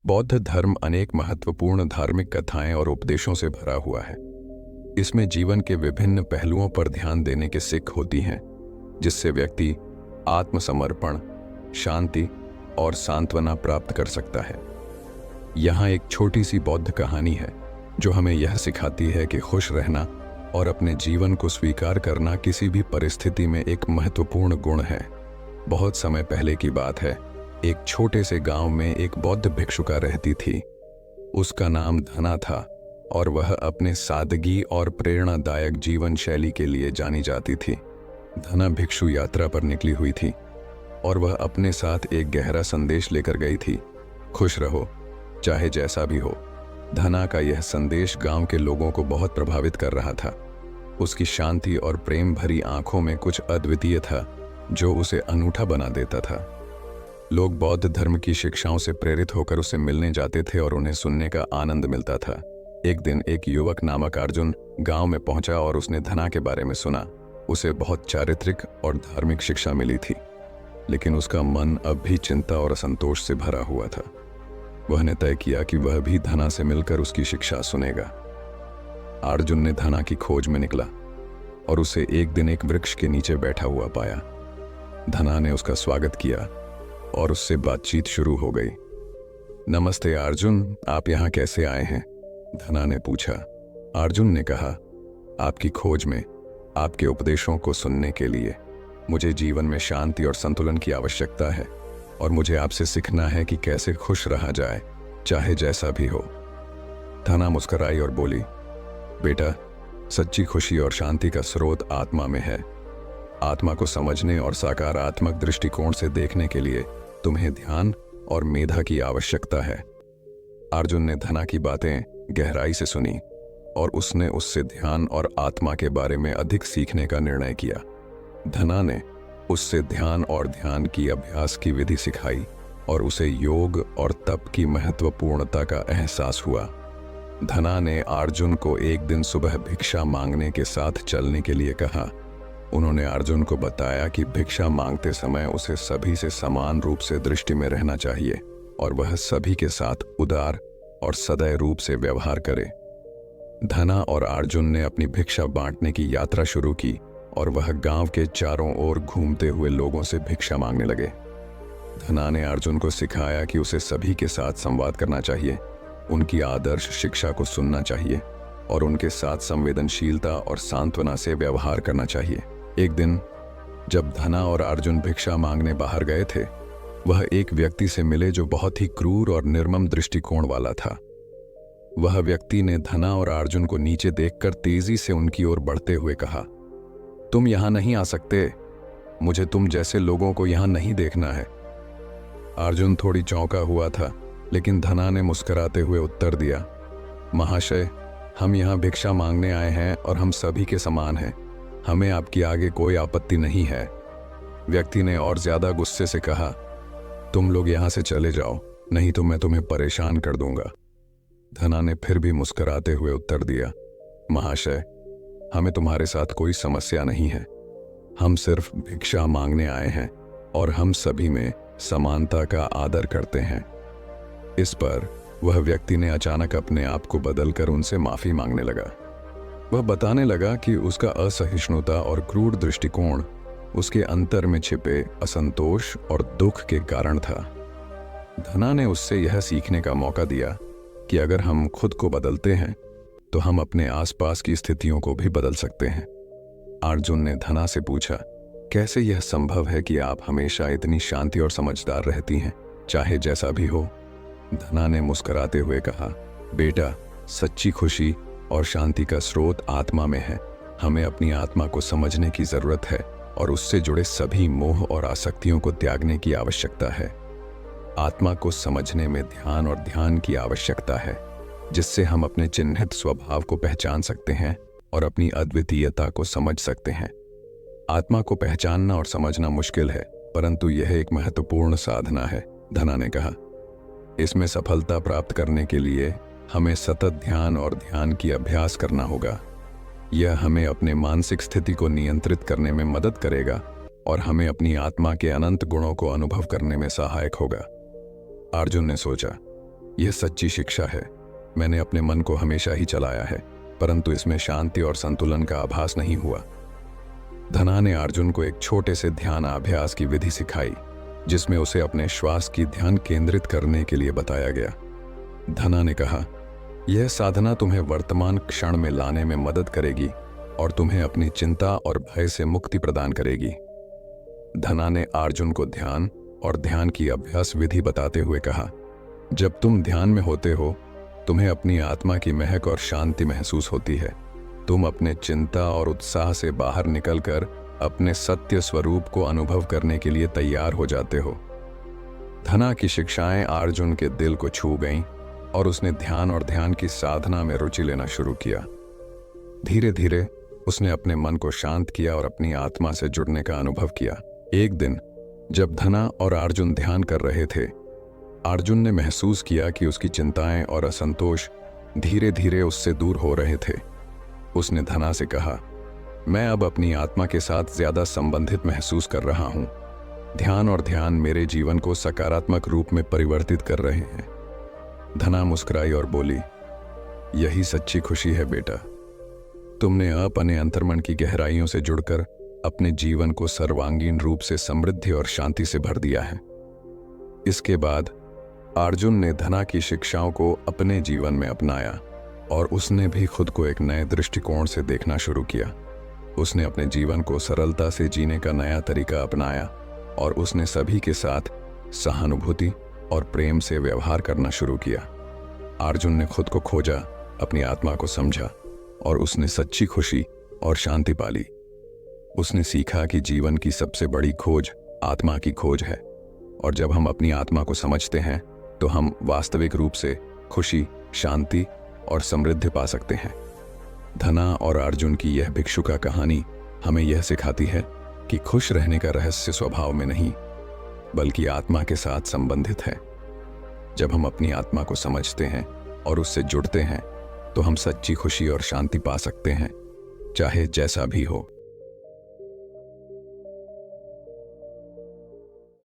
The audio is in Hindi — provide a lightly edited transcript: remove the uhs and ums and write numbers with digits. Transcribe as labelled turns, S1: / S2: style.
S1: बौद्ध धर्म अनेक महत्वपूर्ण धार्मिक कथाएं और उपदेशों से भरा हुआ है। इसमें जीवन के विभिन्न पहलुओं पर ध्यान देने की सीख होती है, जिससे व्यक्ति आत्मसमर्पण, शांति और सांत्वना प्राप्त कर सकता है। यहाँ एक छोटी सी बौद्ध कहानी है जो हमें यह सिखाती है कि खुश रहना और अपने जीवन को स्वीकार करना किसी भी परिस्थिति में एक महत्वपूर्ण गुण है। बहुत समय पहले की बात है। एक छोटे से गांव में एक बौद्ध भिक्षुका रहती थी। उसका नाम धना था और वह अपने सादगी और प्रेरणादायक जीवन शैली के लिए जानी जाती थी। धना भिक्षु यात्रा पर निकली हुई थी और वह अपने साथ एक गहरा संदेश लेकर गई थी, खुश रहो, चाहे जैसा भी हो। धना का यह संदेश गांव के लोगों को बहुत प्रभावित कर रहा था। उसकी शांति और प्रेम भरी आंखों में कुछ अद्वितीय था जो उसे अनूठा बना देता था। लोग बौद्ध धर्म की शिक्षाओं से प्रेरित होकर उसे मिलने जाते थे और उन्हें सुनने का आनंद मिलता था। एक दिन एक युवक नामक अर्जुन गांव में पहुंचा और उसने धना के बारे में सुना। उसे बहुत चारित्रिक और धार्मिक शिक्षा मिली थी, लेकिन उसका मन अब भी चिंता और असंतोष से भरा हुआ था। वह ने तय किया कि वह भी धना से मिलकर उसकी शिक्षा सुनेगा। अर्जुन ने धना की खोज में निकला और उसे एक दिन एक वृक्ष के नीचे बैठा हुआ पाया। धना ने उसका स्वागत किया और उससे बातचीत शुरू हो गई। नमस्ते अर्जुन, आप यहाँ कैसे आए हैं? धना ने पूछा। अर्जुन ने कहा, आपकी खोज में आपके उपदेशों को सुनने के लिए मुझे जीवन में शांति और संतुलन की आवश्यकता है और मुझे आपसे सीखना है कि कैसे खुश रहा जाए, चाहे जैसा भी हो। धना मुस्कुराई और बोली, बेटा, सच्ची खुशी और शांति का स्रोत आत्मा में है। आत्मा को समझने और सकारात्मक दृष्टिकोण से देखने के लिए तुम्हें ध्यान और मेधा की आवश्यकता है। अर्जुन ने धना की बातें गहराई से सुनी और उसने उससे ध्यान और आत्मा के बारे में अधिक सीखने का निर्णय किया। धना ने उससे ध्यान और ध्यान की अभ्यास की विधि सिखाई और उसे योग और तप की महत्वपूर्णता का एहसास हुआ। धना ने अर्जुन को एक दिन सुबह भिक्षा मांगने के साथ चलने के लिए कहा। उन्होंने अर्जुन को बताया कि भिक्षा मांगते समय उसे सभी से समान रूप से दृष्टि में रहना चाहिए और वह सभी के साथ उदार और सदैव रूप से व्यवहार करे। धना और अर्जुन ने अपनी भिक्षा बांटने की यात्रा शुरू की और वह गांव के चारों ओर घूमते हुए लोगों से भिक्षा मांगने लगे। धना ने अर्जुन को सिखाया कि उसे सभी के साथ संवाद करना चाहिए, उनकी आदर्श शिक्षा को सुनना चाहिए और उनके साथ संवेदनशीलता और सांत्वना से व्यवहार करना चाहिए। एक दिन जब धना और अर्जुन भिक्षा मांगने बाहर गए थे, वह एक व्यक्ति से मिले जो बहुत ही क्रूर और निर्मम दृष्टिकोण वाला था। वह व्यक्ति ने धना और अर्जुन को नीचे देखकर तेजी से उनकी ओर बढ़ते हुए कहा, तुम यहां नहीं आ सकते, मुझे तुम जैसे लोगों को यहां नहीं देखना है। अर्जुन थोड़ी चौंका हुआ था, लेकिन धना ने मुस्कुराते हुए उत्तर दिया, महाशय, हम यहाँ भिक्षा मांगने आए हैं और हम सभी के समान हैं। हमें आपकी आगे कोई आपत्ति नहीं है। व्यक्ति ने और ज्यादा गुस्से से कहा, तुम लोग यहाँ से चले जाओ, नहीं तो मैं तुम्हें परेशान कर दूंगा। धना ने फिर भी मुस्कुराते हुए उत्तर दिया, महाशय, हमें तुम्हारे साथ कोई समस्या नहीं है। हम सिर्फ भिक्षा मांगने आए हैं और हम सभी में समानता का आदर करते हैं। इस पर वह व्यक्ति ने अचानक अपने आप को बदलकर उनसे माफी मांगने लगा। वह बताने लगा कि उसका असहिष्णुता और क्रूर दृष्टिकोण उसके अंतर में छिपे असंतोष और दुख के कारण था। धना ने उससे यह सीखने का मौका दिया कि अगर हम खुद को बदलते हैं तो हम अपने आसपास की स्थितियों को भी बदल सकते हैं। अर्जुन ने धना से पूछा, कैसे यह संभव है कि आप हमेशा इतनी शांति और समझदार रहती हैं, चाहे जैसा भी हो? धना ने मुस्कुराते हुए कहा, बेटा, सच्ची खुशी और शांति का स्रोत आत्मा में है। हमें अपनी आत्मा को समझने की जरूरत है और उससे जुड़े सभी मोह और आसक्तियों को त्यागने की आवश्यकता है। आत्मा को समझने में ध्यान और ध्यान की आवश्यकता है, जिससे हम अपने चिन्हित स्वभाव को पहचान सकते हैं और अपनी अद्वितीयता को समझ सकते हैं। आत्मा को पहचानना और समझना मुश्किल है, परंतु यह एक महत्वपूर्ण साधना है, धना ने कहा। इसमें सफलता प्राप्त करने के लिए हमें सतत ध्यान और ध्यान की अभ्यास करना होगा। यह हमें अपने मानसिक स्थिति को नियंत्रित करने में मदद करेगा और हमें अपनी आत्मा के अनंत गुणों को अनुभव करने में सहायक होगा। अर्जुन ने सोचा, यह सच्ची शिक्षा है। मैंने अपने मन को हमेशा ही चलाया है, परंतु इसमें शांति और संतुलन का आभास नहीं हुआ। धना ने अर्जुन को एक छोटे से ध्यान अभ्यास की विधि सिखाई, जिसमें उसे अपने श्वास की ध्यान केंद्रित करने के लिए बताया गया। धना ने कहा, यह साधना तुम्हें वर्तमान क्षण में लाने में मदद करेगी और तुम्हें अपनी चिंता और भय से मुक्ति प्रदान करेगी। धना ने अर्जुन को ध्यान और ध्यान की अभ्यास विधि बताते हुए कहा, जब तुम ध्यान में होते हो, तुम्हें अपनी आत्मा की महक और शांति महसूस होती है। तुम अपने चिंता और उत्साह से बाहर निकलकर अपने सत्य स्वरूप को अनुभव करने के लिए तैयार हो जाते हो। धना की शिक्षाएं अर्जुन के दिल को छू गईं और उसने ध्यान और ध्यान की साधना में रुचि लेना शुरू किया। धीरे धीरे उसने अपने मन को शांत किया और अपनी आत्मा से जुड़ने का अनुभव किया। एक दिन जब धना और अर्जुन ध्यान कर रहे थे, अर्जुन ने महसूस किया कि उसकी चिंताएं और असंतोष धीरे धीरे उससे दूर हो रहे थे। उसने धना से कहा, मैं अब अपनी आत्मा के साथ ज्यादा संबंधित महसूस कर रहा हूं। ध्यान और ध्यान मेरे जीवन को सकारात्मक रूप में परिवर्तित कर रहे हैं। धना मुस्कुराई और बोली, यही सच्ची खुशी है बेटा। तुमने अपने अंतर्मन की गहराइयों से जुड़कर अपने जीवन को सर्वांगीण रूप से समृद्धि और शांति से भर दिया है। इसके बाद अर्जुन ने धना की शिक्षाओं को अपने जीवन में अपनाया और उसने भी खुद को एक नए दृष्टिकोण से देखना शुरू किया। उसने अपने जीवन को सरलता से जीने का नया तरीका अपनाया और उसने सभी के साथ सहानुभूति और प्रेम से व्यवहार करना शुरू किया। अर्जुन ने खुद को खोजा, अपनी आत्मा को समझा और उसने सच्ची खुशी और शांति पाली। उसने सीखा कि जीवन की सबसे बड़ी खोज आत्मा की खोज है, और जब हम अपनी आत्मा को समझते हैं तो हम वास्तविक रूप से खुशी, शांति और समृद्धि पा सकते हैं। धना और अर्जुन की यह भिक्षुका कहानी हमें यह सिखाती है कि खुश रहने का रहस्य स्वभाव में नहीं, बल्कि आत्मा के साथ संबंधित है। जब हम अपनी आत्मा को समझते हैं और उससे जुड़ते हैं तो हम सच्ची खुशी और शांति पा सकते हैं, चाहे जैसा भी हो।